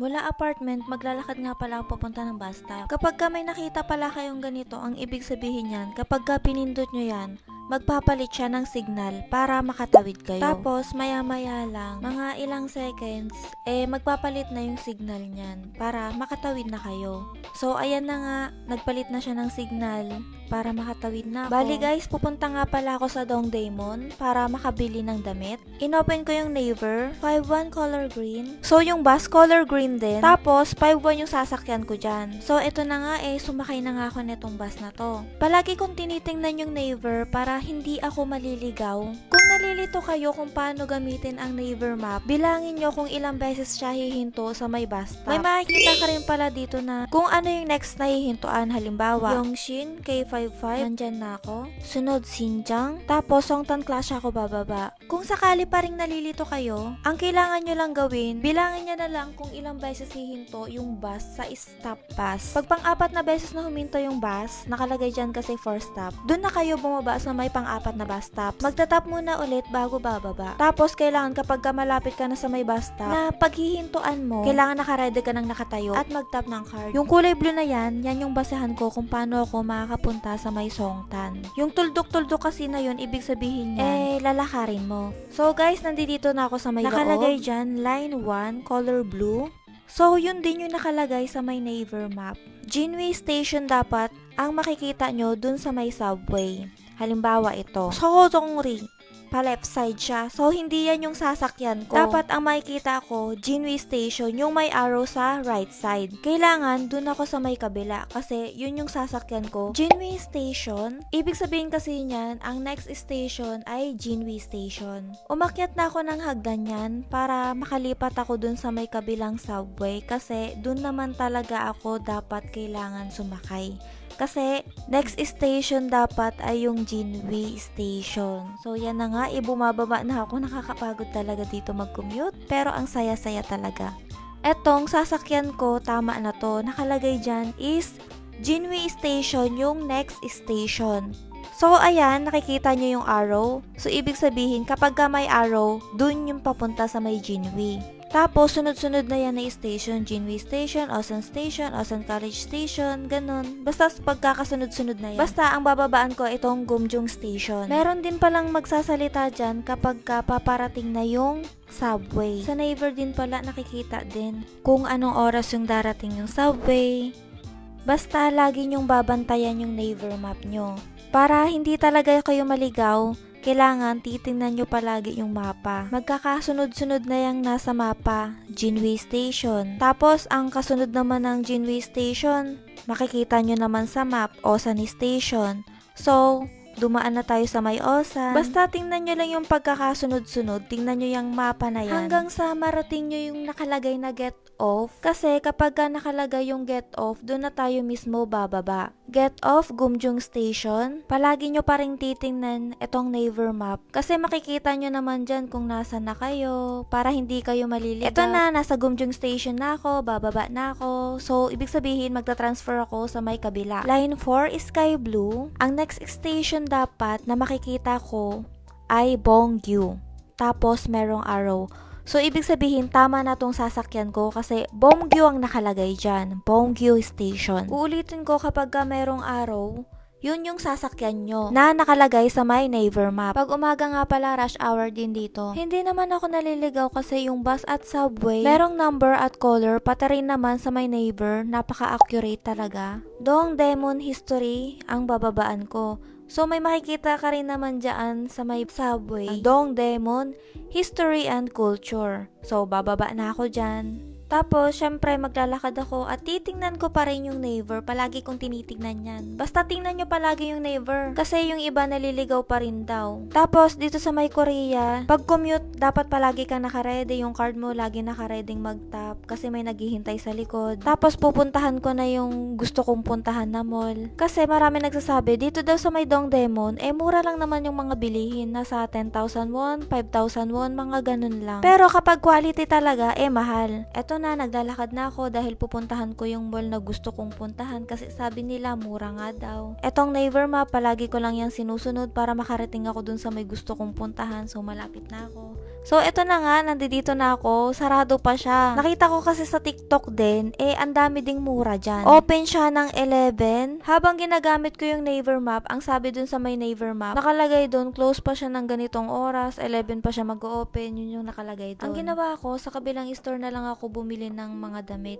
Mula apartment, maglalakad nga pala ako papunta ng bus stop. Kapag ka may nakita pala kayong ganito, ang ibig sabihin yan, kapag ka pinindot nyo yan, magpapalit siya ng signal para makatawid kayo. Tapos, maya-maya lang, mga ilang seconds, magpapalit na yung signal niyan para makatawid na kayo. So, ayan na nga, nagpalit na siya ng signal para makatawid na ako. Bali guys, pupunta nga pala ako sa Dongdaemun para makabili ng damit. Inopen ko yung Naver, 5-1 color green. So, yung bus color green din. Tapos, 5-1 yung sasakyan ko dyan. So, ito na nga sumakay na nga ako netong bus na to. Palagi kong tinitingnan yung Naver para hindi ako maliligaw. Kung nalilito kayo kung paano gamitin ang Naver map, bilangin nyo kung ilang beses siya hihinto sa may bus stop. May makikita ka rin pala dito na kung ano yung next na hihintuan. Halimbawa, Yongshin, K55, nandyan na ako. Sunod, Xinjiang. Tapos, Songtan class ako bababa. Kung sakali pa rin nalilito kayo, ang kailangan nyo lang gawin, bilangin nyo na lang kung ilang beses hihinto yung bus sa stop bus. Pag pang-apat na beses na huminto yung bus, nakalagay dyan kasi for stop, dun na kayo bumaba sa may pang-apat na bus stop. Magtatap muna ulit bago bababa. Tapos, kailangan kapag malapit ka na sa may bus stop, na paghihintuan mo, kailangan nakaredy ka ng nakatayo at mag-tap ng card. Yung kulay blue na yan yung basehan ko kung paano ako makakapunta sa may Songtan. Yung tuldok-tuldok kasi na yun, ibig sabihin niyan, lalakarin mo. So guys, nandito na ako sa may nakalagay loob. Dyan, line 1, color blue. So, yun din yung nakalagay sa may Naver map. Jinwi Station dapat ang makikita nyo dun sa may subway. Halimbawa ito. Sohodongri. Pa-left side siya. So, hindi yan yung sasakyan ko. Dapat ang makikita ko, Jinwi Station, yung may arrow sa right side. Kailangan, dun ako sa may kabila. Kasi, yun yung sasakyan ko. Jinwi Station, ibig sabihin kasi niyan, ang next station ay Jinwi Station. Umakyat na ako ng hagdan yan para makalipat ako dun sa may kabilang subway. Kasi, dun naman talaga ako dapat kailangan sumakay. Kasi, next station dapat ay yung Jinwi Station. So, yan na nga, bumababa na ako. Nakakapagod talaga dito mag-commute. Pero, ang saya-saya talaga. Etong sasakyan ko, tama na to. Nakalagay dyan is Jinwi Station, yung next station. So, ayan, nakikita nyo yung arrow. So, ibig sabihin, kapag ka may arrow, dun yung papunta sa may Jinwi. Tapos, sunod-sunod na yan na station. Jinwi Station, Osan Station, Osan College Station, ganun. Basta pagkakasunod-sunod na yan. Basta, ang bababaan ko itong Gumjung Station. Meron din palang magsasalita dyan kapag ka paparating na yung subway. Sa Naver din pala nakikita din kung anong oras yung darating yung subway. Basta, lagi nyong babantayan yung Naver map nyo. Para hindi talaga kayo maligaw, kailangan titingnan nyo palagi yung mapa. Magkakasunod-sunod na yung nasa mapa, Jinwi Station. Tapos, ang kasunod naman ng Jinwi Station, makikita nyo naman sa map, Osan Station. So, dumaan na tayo sa may Osan. Basta tingnan nyo lang yung pagkakasunod-sunod, tingnan nyo yung mapa na yan. Hanggang sa marating nyo yung nakalagay na get off. Kasi kapag nakalagay yung get off, doon na tayo mismo bababa. Get off, Gumjung Station. Palagi nyo pa rin titingnan itong Naver map. Kasi makikita nyo naman dyan kung nasa na kayo, para hindi kayo maliligaw. Ito na, nasa Gumjung Station na ako, bababa na ako. So, ibig sabihin, magta-transfer ako sa may kabila. Line 4 is sky blue. Ang next station dapat na makikita ko ay Bongyu. Tapos, merong arrow. So, ibig sabihin, tama na tong sasakyan ko kasi Bongyu ang nakalagay dyan. Bongyu Station. Uulitin ko kapag merong arrow, yun yung sasakyan nyo na nakalagay sa my Naver map. Pag umaga nga pala, rush hour din dito. Hindi naman ako naliligaw kasi yung bus at subway, merong number at color, pati rin naman sa my Naver, napaka-accurate talaga. Dongdaemun History ang bababaan ko. So, may makikita ka rin naman dyan sa may subway, Dongdaemun History and Culture. So, bababa na ako dyan. Tapos, syempre, maglalakad ako at titingnan ko pa rin yung Naver. Palagi kong tinitingnan yan. Basta tingnan nyo palagi yung Naver. Kasi yung iba naliligaw pa rin daw. Tapos, dito sa may Korea, pag commute, dapat palagi kang nakaredy. Yung card mo, lagi nakareding mag-tap. Kasi may naghihintay sa likod. Tapos, pupuntahan ko na yung gusto kong puntahan na mall. Kasi marami nagsasabi, dito daw sa may Dongdaemun, mura lang naman yung mga bilihin. Nasa 10,000 won, 5,000 won, mga ganun lang. Pero kapag quality talaga, mahal. Eto na, naglalakad na ako dahil pupuntahan ko yung mall na gusto kong puntahan kasi sabi nila mura nga daw. Etong Naver map, palagi ko lang yung sinusunod para makarating ako dun sa may gusto kong puntahan. So, malapit na ako. So, eto na nga, nandito na ako. Sarado pa siya. Nakita ko kasi sa TikTok din, ang dami ding mura dyan. Open siya ng 11. Habang ginagamit ko yung Naver Map, ang sabi dun sa may Naver Map, nakalagay dun, close pa siya ng ganitong oras, 11 pa siya mag-open, yun yung nakalagay dun. Ang ginawa ko, sa kabilang store na lang ako bumili ng mga damit.